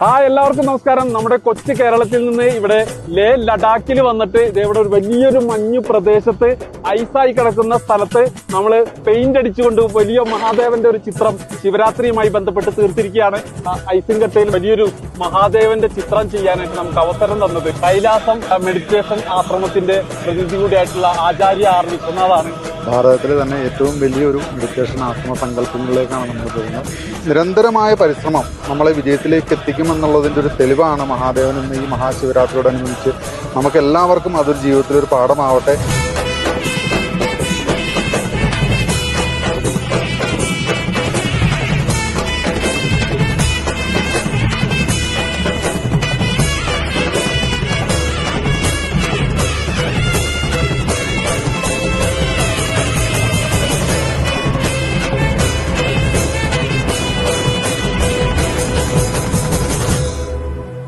എല്ലാവർക്കും നമസ്കാരം. നമ്മുടെ കൊച്ചു കേരളത്തിൽ നിന്ന് ഇവിടെ ലേ ലഡാക്കിൽ വന്നിട്ട് ഇവിടെ ഒരു വലിയൊരു മഞ്ഞു പ്രദേശത്ത് ഐസായി കിടക്കുന്ന സ്ഥലത്ത് നമ്മൾ പെയിന്റ് അടിച്ചുകൊണ്ട് വലിയ മഹാദേവന്റെ ഒരു ചിത്രം ശിവരാത്രിയുമായി ബന്ധപ്പെട്ട് തീർത്തിരിക്കുകയാണ്. ഐസിൻകട്ടയിൽ വലിയൊരു മഹാദേവന്റെ ചിത്രം ചെയ്യാനായിട്ട് നമുക്ക് അവസരം തന്നത് കൈലാസം മെഡിറ്റേഷൻ ആശ്രമത്തിന്റെ പ്രതിനിധി കൂടിയായിട്ടുള്ള ആചാര്യ ആർ വിശ്വനാഥാണ്. ഭാരതത്തിലെ തന്നെ ഏറ്റവും വലിയൊരു മെഡിറ്റേഷൻ ആശ്രമ സങ്കല്പങ്ങളിലേക്കാണ് നമ്മൾ പോകുന്നത്. നിരന്തരമായ പരിശ്രമം നമ്മളെ വിജയത്തിലേക്ക് എത്തിക്കുമെന്നുള്ളതിൻ്റെ ഒരു തെളിവാണ് മഹാദേവൻ ഇന്ന് ഈ മഹാശിവരാത്രിയോടനുബന്ധിച്ച് നമുക്ക് എല്ലാവർക്കും അതൊരു ജീവിതത്തിലൊരു പാഠമാവട്ടെ.